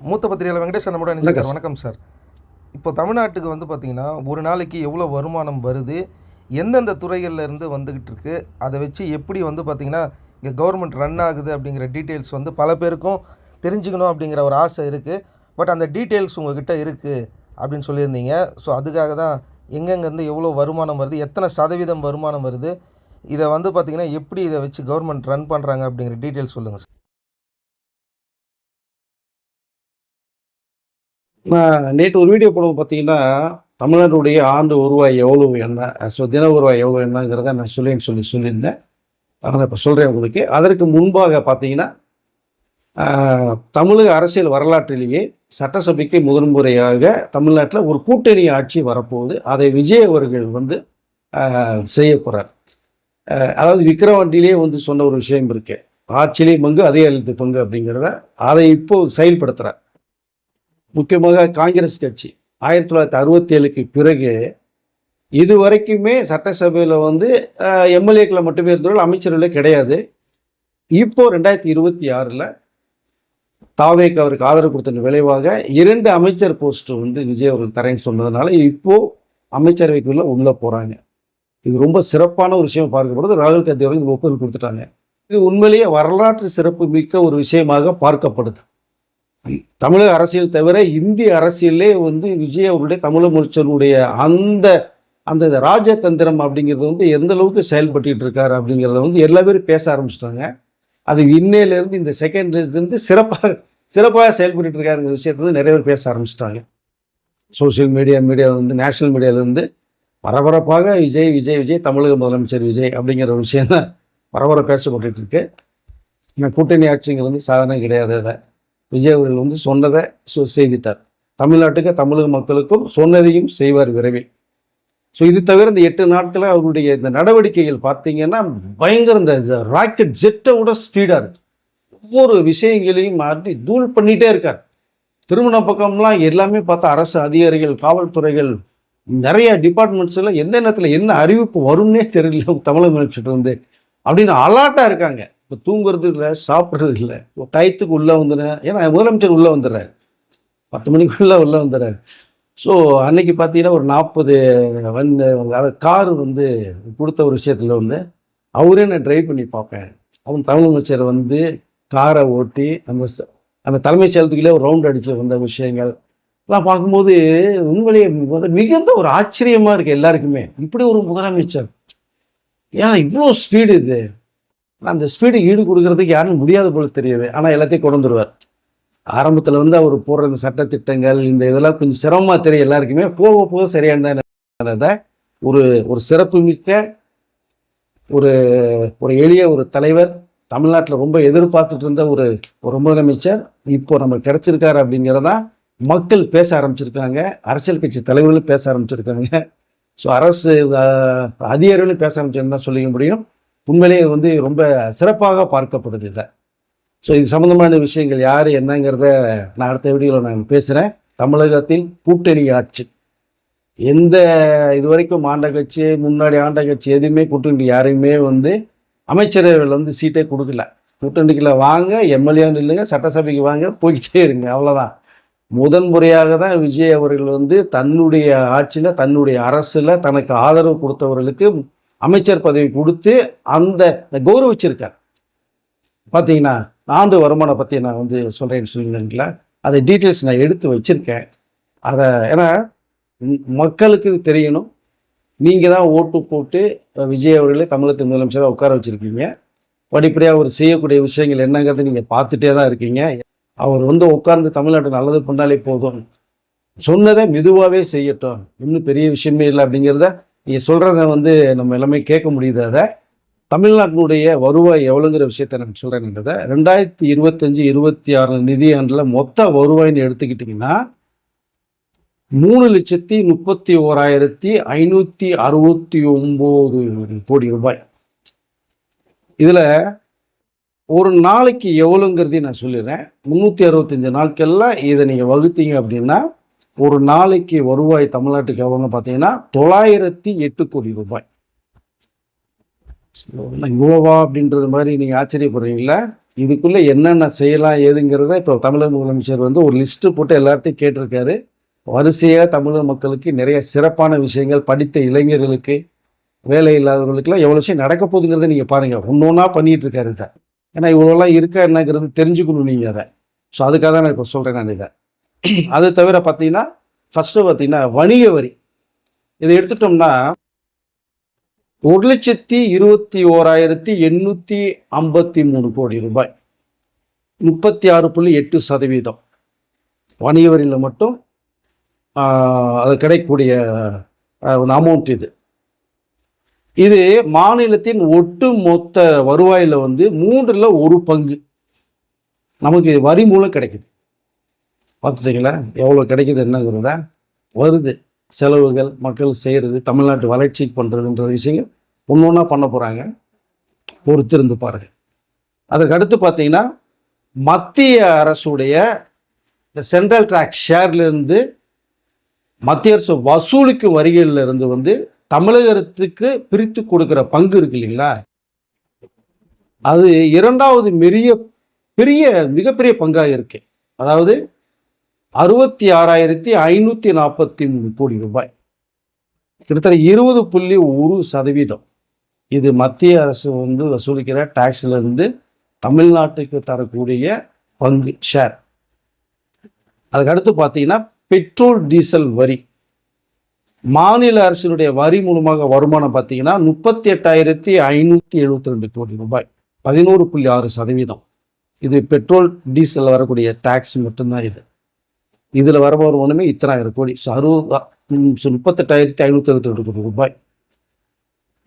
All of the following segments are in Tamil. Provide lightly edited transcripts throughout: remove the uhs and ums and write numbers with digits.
மூத்த பத்திரிகையாளர் வெங்கடேஷ் நம்மளோட நினைச்சிருக்கார். வணக்கம் சார். இப்போ தமிழ்நாட்டுக்கு வந்து பார்த்திங்கன்னா ஒரு நாளைக்கு எவ்வளோ வருமானம் வருது, எந்தெந்த துறைகளில் இருந்து வந்துக்கிட்டு இருக்குது, அதை வச்சு எப்படி வந்து பார்த்திங்கன்னா இங்கே கவர்மெண்ட் ரன் ஆகுது அப்படிங்கிற டீட்டெயில்ஸ் வந்து பல பேருக்கும் தெரிஞ்சுக்கணும் அப்படிங்கிற ஒரு ஆசை இருக்குது. பட் அந்த டீட்டெயில்ஸ் உங்கள்கிட்ட இருக்குது அப்படின்னு சொல்லியிருந்தீங்க. ஸோ அதுக்காக தான் எங்கெங்கேருந்து எவ்வளோ வருமானம் வருது, எத்தனை சதவீதம் வருமானம் வருது, இதை வந்து பார்த்திங்கன்னா எப்படி இதை வச்சு கவர்மெண்ட் ரன் பண்ணுறாங்க அப்படிங்கிற டீட்டெயில்ஸ் சொல்லுங்கள் சார். நான் நேற்று ஒரு வீடியோ போடுவோம் பார்த்தீங்கன்னா, தமிழ்நாட்டுடைய ஆண்டு வருவாய் எவ்வளவு என்ன, தின வருவாய் எவ்வளோ என்னங்கிறத நான் சொல்லியிருந்தேன். அதை நான் இப்போ சொல்கிறேன் உங்களுக்கு. அதற்கு முன்பாக பார்த்தீங்கன்னா, தமிழக அரசியல் வரலாற்றிலேயே சட்டசபைக்கு முதன்முறையாக தமிழ்நாட்டில் ஒரு கூட்டணி ஆட்சி வரப்போகுது. அதை விஜய் அவர்கள் வந்து செய்ய போகிறார். அதாவது விக்கிரவாண்டியிலே வந்து சொன்ன ஒரு விஷயம் இருக்கு, ஆட்சியிலே பங்கு அதே அளித்து பங்கு அப்படிங்கிறத அதை இப்போ செயல்படுத்துகிறார். முக்கியமாக காங்கிரஸ் கட்சி 1967க்கு பிறகு இதுவரைக்குமே சட்டசபையில் வந்து எம்எல்ஏக்களை மட்டுமே இருந்தவர்கள், அமைச்சர்களே கிடையாது. இப்போ 2026 தாவேக்கு அவருக்கு ஆதரவு கொடுத்த விளைவாக 2 அமைச்சர் போஸ்ட் வந்து விஜய் அவர்கள் தரேன்னு சொன்னதுனால இப்போ அமைச்சரவைக்குள்ள உள்ள போறாங்க. இது ரொம்ப சிறப்பான ஒரு விஷயம் பார்க்கப்படுது. ராகுல் காந்தி அவர்கள் ஒப்புதல் கொடுத்துட்டாங்க. இது உண்மையிலேயே வரலாற்று சிறப்பு மிக்க ஒரு விஷயமாக பார்க்கப்படுது. தமிழக அரசியல் தவிர இந்திய அரசியலே வந்து விஜய் அவருடைய தமிழக முதலமைச்சருடைய அந்த அந்த ராஜதந்திரம் அப்படிங்கிறது வந்து எந்த அளவுக்கு செயல்பட்டு இருக்காரு அப்படிங்கிறத வந்து எல்லா பேரும் பேச ஆரம்பிச்சிட்டாங்க. அது இன்னையிலேருந்து இந்த செகண்ட்லேருந்து சிறப்பாக செயல்பட்டு இருக்காருங்கிற விஷயத்தை வந்து நிறைய பேர் பேச ஆரம்பிச்சிட்டாங்க. சோசியல் மீடியா வந்து நேஷனல் மீடியாவிலேருந்து பரபரப்பாக விஜய் விஜய் விஜய் தமிழக முதலமைச்சர் விஜய் அப்படிங்கிற ஒரு விஷயம் தான் பரபர பேசப்பட்டு இருக்கு. ஏன்னா கூட்டணி ஆட்சிங்கிறது வந்து சாதனை கிடையாது. அதை விஜய் அவர்கள் வந்து சொன்னதை செய்துட்டார். தமிழ்நாட்டுக்கு தமிழக மக்களுக்கும் சொன்னதையும் செய்வார் விரைவில். ஸோ இது தவிர இந்த 8 நாட்களில் அவருடைய இந்த நடவடிக்கைகள் பார்த்தீங்கன்னா பயங்கர இந்த ராக்கெட் ஜெட்டை விட ஸ்பீடாக இருக்கு. ஒவ்வொரு விஷயங்களையும் மாற்றி தூள் பண்ணிகிட்டே இருக்கார். திருமண பக்கம்லாம் எல்லாமே பார்த்தா அரசு அதிகாரிகள், காவல்துறைகள், நிறைய டிபார்ட்மெண்ட்ஸ் எல்லாம் எந்த நேரத்தில் என்ன அறிவிப்பு வரும்னே தெரியல தமிழக முதலமைச்சர் வந்து அப்படின்னு அலாட்டாக இருக்காங்க. இப்போ தூங்குறது இல்லை, சாப்பிட்றது இல்லை, டயத்துக்கு உள்ளே வந்துடுறேன். ஏன்னா முதலமைச்சர் உள்ளே வந்துடுறாரு, 10 மணிக்குள்ளே உள்ளே வந்துடுறாரு. ஸோ அன்னைக்கு பார்த்தீங்கன்னா ஒரு 40 கார் வந்து கொடுத்த ஒரு விஷயத்தில் வந்து அவரே நான் ட்ரைவ் பண்ணி பார்ப்பேன். அவன் தமிழ் அமைச்சர் வந்து காரை ஓட்டி அந்த தலைமைச் செயலகத்துக்குள்ளே ஒரு ரவுண்ட் அடித்து வந்த விஷயங்கள் எல்லாம் பார்க்கும்போது உண்மையிலேயே மிகுந்த ஒரு ஆச்சரியமாக இருக்குது எல்லாருக்குமே. இப்படி ஒரு முதலமைச்சர் ஏன்னா இவ்வளோ ஸ்பீடு இது, ஆனால் அந்த ஸ்பீடு ஈடு கொடுக்கறதுக்கு யாரும் முடியாத போல தெரியுது. ஆனால் எல்லாத்தையும் கொண்டு வந்துடுவார். ஆரம்பத்தில் வந்து அவர் போடுற இந்த சட்டத்திட்டங்கள் இந்த இதெல்லாம் கொஞ்சம் சிரமமாக தெரியும் எல்லாருக்குமே. போக போக சரியானதை ஒரு சிறப்பு மிக்க ஒரு எளிய ஒரு தலைவர், தமிழ்நாட்டில் ரொம்ப எதிர்பார்த்துட்டு இருந்த ஒரு முதலமைச்சர் இப்போ நம்ம கிடைச்சிருக்காரு அப்படிங்கிறதா மக்கள் பேச ஆரம்பிச்சிருக்காங்க. அரசியல் கட்சி தலைவர்களும் பேச ஆரம்பிச்சிருக்காங்க. ஸோ அரசு அதிகாரிகளும் பேச ஆரம்பிச்சிருந்தா தான் சொல்லிக்க முடியும். உண்மையிலேயே வந்து ரொம்ப சிறப்பாக பார்க்கப்படுது இதை. ஸோ இது சம்மந்தமான விஷயங்கள் யார் என்னங்கிறத நான் அடுத்த வீடியோவில் நான் பேசுகிறேன். தமிழகத்தில் கூட்டணி ஆட்சி எந்த இது வரைக்கும் ஆண்ட கட்சி, முன்னாடி ஆண்ட கட்சி எதுவுமே கூட்டணி யாரையுமே வந்து அமைச்சரவைகள் வந்து சீட்டே கொடுக்கல. கூட்டணிக்குள்ள வாங்க, எம்எல்ஏன்னு இல்லைங்க, சட்டசபைக்கு வாங்க, போய்கிட்டே இருங்க, அவ்வளோதான். முதன்முறையாக தான் விஜய் அவர்கள் வந்து தன்னுடைய ஆட்சியில் தன்னுடைய அரசில் தனக்கு ஆதரவு கொடுத்தவர்களுக்கு அமைச்சர் பதவி கொடுத்து அந்த கௌரவிச்சிருக்கார். பார்த்தீங்கன்னா ஆண்டு வருமானம் பற்றி நான் வந்து சொல்கிறேன்னு சொல்லியிருந்தேன்ல, அதை டீட்டெயில்ஸ் நான் எடுத்து வச்சுருக்கேன். அதை ஏன்னா மக்களுக்கு தெரியணும். நீங்கள் தான் ஓட்டு போட்டு விஜய் அவர்களே தமிழகத்தின் முதலமைச்சராக உட்கார வச்சுருக்கீங்க. படிப்படியாக அவர் செய்யக்கூடிய விஷயங்கள் என்னங்கிறத நீங்கள் பார்த்துட்டே தான் இருக்கீங்க. அவர் வந்து உட்கார்ந்து தமிழ்நாட்டு நல்லது பண்ணாலே போதும், சொன்னதை மெதுவாகவே செய்யட்டும், இன்னும் பெரிய விஷயமே இல்லை அப்படிங்கிறத நீங்கள் சொல்கிறத வந்து நம்ம எல்லாமே கேட்க முடியுது. அதை தமிழ்நாட்டினுடைய வருவாய் எவ்வளோங்கிற விஷயத்தை நான் சொல்கிறேன்றதை 2025-26 நிதியாண்டில் மொத்த வருவாயின்னு எடுத்துக்கிட்டிங்கன்னா 3,31,569 கோடி ரூபாய். இதில் ஒரு நாளைக்கு எவ்வளோங்கிறதையும் நான் சொல்லிடுறேன். 365 நாட்களில் இதை நீங்கள் வகுத்தீங்க அப்படின்னா ஒரு நாளைக்கு வருவாய் தமிழ்நாட்டுக்கு எவ்வளோன்னு பார்த்தீங்கன்னா 908 கோடி ரூபாய். இவ்வளோவா அப்படின்றது மாதிரி நீங்கள் ஆச்சரியப்படுறீங்களா? இதுக்குள்ளே என்னென்ன செய்யலாம் ஏதுங்கிறத இப்போ தமிழக முதலமைச்சர் வந்து ஒரு லிஸ்ட்டு போட்டு எல்லார்ட்டையும் கேட்டிருக்காரு. வரிசையாக தமிழக மக்களுக்கு நிறைய சிறப்பான விஷயங்கள், படித்த இளைஞர்களுக்கு, வேலை இல்லாதவர்களுக்கெல்லாம் எவ்வளோ விஷயம் நடக்க போகுதுங்கிறத நீங்கள் பாருங்கள். ஒன்று ஒன்றா பண்ணிகிட்டு இருக்காரு இதை. ஏன்னா இவ்வளோலாம் இருக்கா என்னங்கிறது தெரிஞ்சுக்கணும் நீங்கள் அதை. ஸோ அதுக்காக தான் நான் இப்போ சொல்கிறேன் நான் இதை. அது தவிர பார்த்தீங்கன்னா ஃபஸ்ட்டு பார்த்தீங்கன்னா வணிக வரி இதை எடுத்துட்டோம்னா 1,21,853 கோடி ரூபாய், 36.8% வணிக வரியில் மட்டும் அது கிடைக்கக்கூடிய அமௌண்ட் இது. இது மாநிலத்தின் ஒட்டு மொத்த வருவாயில் வந்து 1/3 பங்கு நமக்கு வரி மூலம் கிடைக்குது. பார்த்துட்டீங்களா எவ்வளோ கிடைக்குது என்னங்கிறத? வருது செலவுகள் மக்கள் செய்கிறது, தமிழ்நாட்டு வளர்ச்சிக்கு பண்ணுறதுன்ற விஷயங்கள் ஒன்று ஒன்றா பண்ண போகிறாங்க, பொறுத்திருந்து பாருங்கள். அதற்கு அடுத்து பார்த்தீங்கன்னா மத்திய அரசுடைய இந்த சென்ட்ரல் டாக்ஸ் ஷேர்லேருந்து மத்திய அரசு வசூலிக்கும் வரிகளில் இருந்து வந்து தமிழகத்துக்கு பிரித்து கொடுக்குற பங்கு இருக்கு இல்லைங்களா, அது இரண்டாவது மிகப்பெரிய பங்காக இருக்கு. அதாவது 66,543 கோடி ரூபாய், கிட்டத்தட்ட 20.1%. இது மத்திய அரசு வந்து வசூலிக்கிற டாக்ஸ்ல இருந்து தமிழ்நாட்டுக்கு தரக்கூடிய பங்கு ஷேர். அதுக்கடுத்து பார்த்தீங்கன்னா பெட்ரோல் டீசல் வரி, மாநில அரசினுடைய வரி மூலமாக வருமானம் பார்த்தீங்கன்னா 38,572 கோடி ரூபாய், 11.6%. இது பெட்ரோல் டீசல் வரக்கூடிய டாக்ஸ் மட்டும்தான். இதில் வர வருமானமே 1000 கோடி, 38,572 கோடி ரூபாய்.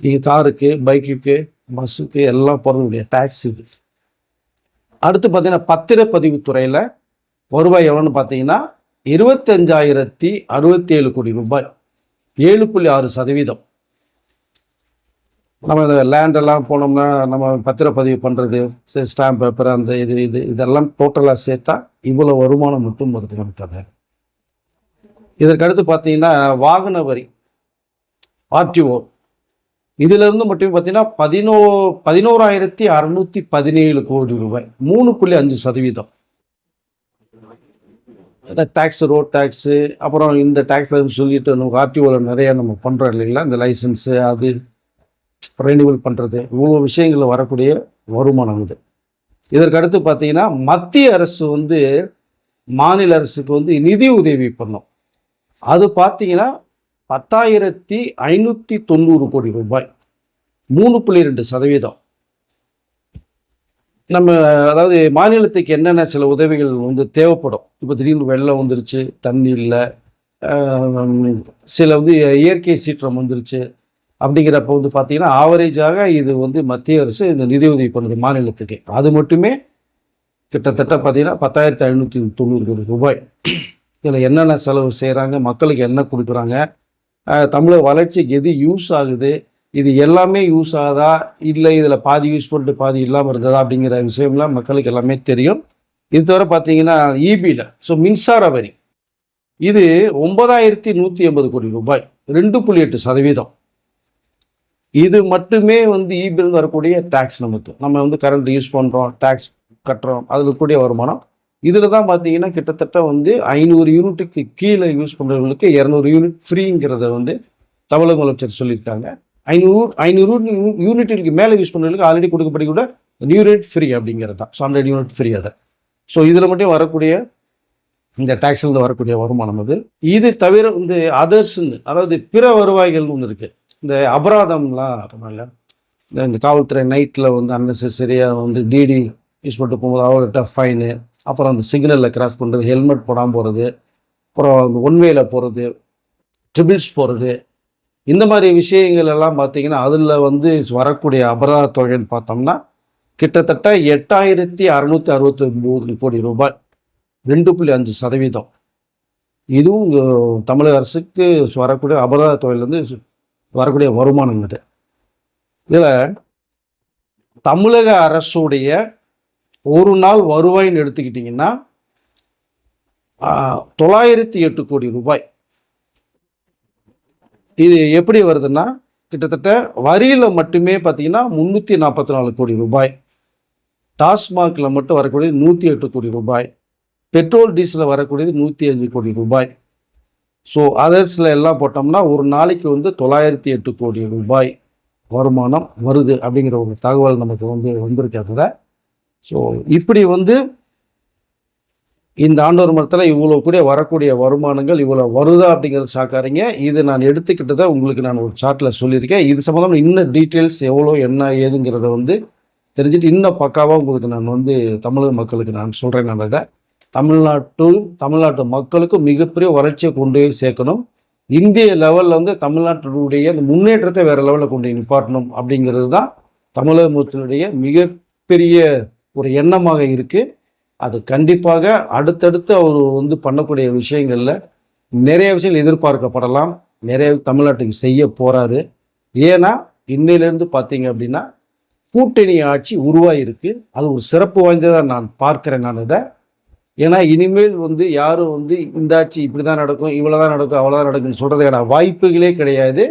நீங்கள் காருக்கு, பைக்குக்கு, பஸ்ஸுக்கு எல்லாம் போகிறதுடைய டாக்ஸ் இது. அடுத்து பார்த்தீங்கன்னா பத்திரப்பதிவு துறையில் வருவாய் எவ்வளோன்னு பார்த்தீங்கன்னா 25,067 கோடி ரூபாய், 7.6%. நம்ம இந்த லேண்டெல்லாம் போனோம்னா நம்ம பத்திரப்பதிவு பண்ணுறது, ஸ்டாம்ப் பேப்பர், அந்த இதெல்லாம் டோட்டலாக சேர்த்தா இவ்வளோ வருமானம் மட்டும் வருது நமக்கு. அதை இதற்கடுத்து பார்த்தீங்கன்னா வாகன வரி ஆர்டிஓ, இதிலிருந்து மட்டும் பார்த்தீங்கன்னா 11,617 கோடி ரூபாய், 3.5%. இந்த டேக்ஸ், ரோட் டேக்ஸு, அப்புறம் இந்த டேக்ஸில் சொல்லிட்டு நமக்கு ஆர்டிஓவில் நிறையா நம்ம பண்ணுறோம் இல்லைங்களா, இந்த லைசன்ஸு, அது ரெனிவல் பண்ணுறது, இவ்வளோ விஷயங்களில் வரக்கூடிய வருமானம் இது. இதற்கடுத்து பார்த்தீங்கன்னா மத்திய அரசு வந்து மாநில அரசுக்கு வந்து நிதி உதவி பண்ணும். அது பார்த்தீங்கன்னா 10,590 கோடி ரூபாய், 3.2%. நம்ம அதாவது மாநிலத்துக்கு என்னென்ன சில உதவிகள் வந்து தேவைப்படும். இப்போ திடீர்னு வெள்ளம் வந்துருச்சு, தண்ணி இல்லை, சில வந்து இயற்கை சீற்றம் வந்துருச்சு, அப்படிங்கிறப்ப வந்து பார்த்தீங்கன்னா ஆவரேஜாக இது வந்து மத்திய அரசு இந்த நிதியுதவி பண்ணுது மாநிலத்துக்கு. அது மட்டுமே கிட்டத்தட்ட பார்த்தீங்கன்னா 10,590 கோடி ரூபாய். இதில் என்னென்ன செலவு செய்கிறாங்க, மக்களுக்கு என்ன கொடுக்குறாங்க, தமிழக வளர்ச்சிக்கு எது யூஸ் ஆகுது, இது எல்லாமே யூஸ் ஆகுதா, இல்லை இதில் பாதி யூஸ் பண்ணிட்டு பாதி இல்லாமல் இருந்ததா அப்படிங்கிற விஷயம்லாம் மக்களுக்கு எல்லாமே தெரியும். இது தவிர பார்த்தீங்கன்னா இபியில், ஸோ மின்சார வரி, இது 9,180 கோடி ரூபாய், 2.8%. இது மட்டுமே வந்து இபில் வரக்கூடிய டேக்ஸ். நம்ம வந்து கரண்ட் யூஸ் பண்ணுறோம், டேக்ஸ் கட்டுறோம், அதில் கூடிய வருமானம். இதில் தான் பார்த்தீங்கன்னா கிட்டத்தட்ட வந்து 500 யூனிட்டுக்கு கீழே யூஸ் பண்ணுறவங்களுக்கு 200 யூனிட் ஃப்ரீங்கிறத வந்து தமிழக முதலமைச்சர் சொல்லியிருக்காங்க. 500 யூனிட்டுக்கு மேலே யூஸ் பண்ணுறவங்களுக்கு ஆல்ரெடி கொடுக்கப்படக்கூட யூனிட் ஃப்ரீ அப்படிங்கிறது தான். ஸோ 100 யூனிட் ஃப்ரீ அதை. ஸோ இதில் மட்டும் வரக்கூடிய இந்த டேக்ஸ்லேருந்து வரக்கூடிய வருமானம் அது. இது தவிர வந்து அதர்ஸ்ன்னு, அதாவது பிற வருவாய்கள்னு ஒன்று இருக்குது. இந்த அபராதம்லாம் இல்லை, இந்த காவல்துறை நைட்டில் வந்து அன்னெசரியாக வந்து டிடி யூஸ் பண்ணிட்டு போகும்போது அவர்கிட்ட ஃபைனு, அப்புறம் அந்த சிக்னலில் கிராஸ் பண்ணுறது, ஹெல்மெட் போடாமல் போகிறது, அப்புறம் ஒன்வேல போகிறது, ட்ரிபிள்ஸ் போகிறது, இந்த மாதிரி விஷயங்கள் எல்லாம் பார்த்தீங்கன்னா அதில் வந்து வரக்கூடிய அபராத தொகைன்னு பார்த்தோம்னா கிட்டத்தட்ட 8,669 கோடி ரூபாய், 2.5%. இதுவும் தமிழக அரசுக்கு வரக்கூடிய அபராத தொகையிலேருந்து வரக்கூடிய வருமானம் இது. இதில் தமிழக அரசுடைய ஒரு நாள் வருவாயின்னு எடுத்துக்கிட்டிங்கன்னா 908 கோடி ரூபாய். இது எப்படி வருதுன்னா கிட்டத்தட்ட வரியில் மட்டுமே பார்த்தீங்கன்னா 344 கோடி ரூபாய், டாஸ்மாகில் மட்டும் வரக்கூடியது 108 கோடி ரூபாய், பெட்ரோல் டீசலில் வரக்கூடியது 105 கோடி ரூபாய். ஸோ அதர்ஸில் எல்லாம் போட்டோம்னா ஒரு நாளைக்கு வந்து 908 கோடி ரூபாய் வருமானம் வருது அப்படிங்கிற ஒரு தகவல் நமக்கு வந்து வந்திருக்கிறத. ஸோ இப்படி வந்து இந்த ஆண்டவர் மரத்தில் இவ்வளோ கூட வரக்கூடிய வருமானங்கள் இவ்வளோ வருதா அப்படிங்கிறது சாக்காரீங்க. இது நான் எடுத்துக்கிட்டதை உங்களுக்கு நான் ஒரு சார்ட்டில் சொல்லியிருக்கேன். இது சம்மந்தமாக இன்னும் டீட்டெயில்ஸ் எவ்வளோ என்ன ஏதுங்கிறத வந்து தெரிஞ்சுட்டு இன்னும் பக்காவாக உங்களுக்கு நான் வந்து தமிழக மக்களுக்கு நான் சொல்கிறேன். நான் இதை தமிழ்நாட்டு மக்களுக்கு மிகப்பெரிய வளர்ச்சியை கொண்டு போய் சேர்க்கணும். இந்திய லெவலில் வந்து தமிழ்நாட்டினுடைய அந்த முன்னேற்றத்தை வேறு லெவலில் கொண்டு நிப்பாட்டணும் அப்படிங்கிறது தான் தமிழக மக்களுடைய மிகப்பெரிய ஒரு எண்ணமாக இருக்குது. அது கண்டிப்பாக அடுத்தடுத்து அவர் வந்து பண்ணக்கூடிய விஷயங்களில் நிறைய விஷயங்கள் எதிர்பார்க்கப்படலாம். நிறைய தமிழ்நாட்டுக்கு செய்ய போகிறாரு. ஏன்னா இன்னையிலேருந்து பார்த்தீங்க அப்படின்னா கூட்டணி ஆட்சி உருவாகிருக்கு. அது ஒரு சிறப்பு வாய்ந்ததாக நான் பார்க்குறேன் நான் இதை. ஏன்னா இனிமேல் வந்து யாரும் வந்து இந்த ஆட்சி இப்படி தான் நடக்கும், இவ்வளோ தான் நடக்கும், அவ்வளோதான் நடக்கும்னு சொல்கிறதுக்கான வாய்ப்புகளே கிடையாது.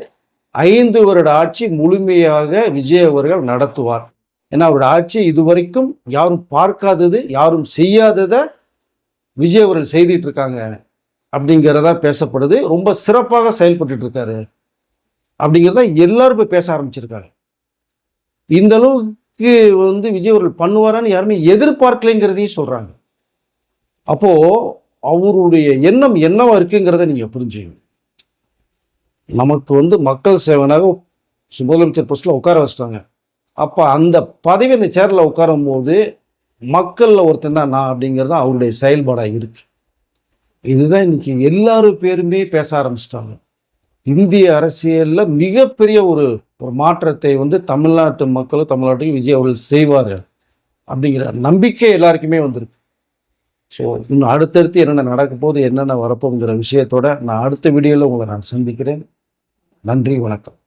5 வருட ஆட்சி முழுமையாக விஜய் அவர்கள் நடத்துவார். ஏன்னா அவரோட ஆட்சி இதுவரைக்கும் யாரும் பார்க்காதது, யாரும் செய்யாததை விஜய் அவர்கள் செய்துட்டு இருக்காங்க அப்படிங்கிறதா பேசப்படுது. ரொம்ப சிறப்பாக செயல்பட்டு இருக்காரு அப்படிங்கிறத எல்லாரும் போய் பேச ஆரம்பிச்சிருக்காங்க. இந்த அளவுக்கு வந்து விஜய் அவர்கள் பண்ணுவாரான்னு யாருமே எதிர்பார்க்கலைங்கிறதையும் சொல்றாங்க. அப்போ அவருடைய எண்ணம் என்னவா இருக்குங்கிறத நீங்க புரிஞ்சுக்கணும். நமக்கு வந்து மக்கள் சேவனாக முதலமைச்சர் போஸ்ட்ல உட்கார வச்சிட்டாங்க. அப்போ அந்த பதவி அந்த சேர்ல உட்காரும் போது மக்கள்ல ஒருத்தன் தான் நான் அப்படிங்கிறது அவருடைய செயல்பாடாக இருக்கு. இதுதான் இன்னைக்கு எல்லாரும் பேருமே பேச ஆரம்பிச்சிட்டாங்க. இந்திய அரசியல்ல மிகப்பெரிய ஒரு மாற்றத்தை வந்து தமிழ்நாட்டு மக்களும் தமிழ்நாட்டுக்கு விஜய் அவர்கள் செய்வார்கள் அப்படிங்கிற நம்பிக்கை எல்லாருக்குமே வந்திருக்கு. ஸோ இன்னும் அடுத்தடுத்து என்னென்ன நடக்க போகுது, என்னென்ன வரப்போங்கிற விஷயத்தோட நான் அடுத்த வீடியோவில் உங்களை நான் சந்திக்கிறேன். நன்றி, வணக்கம்.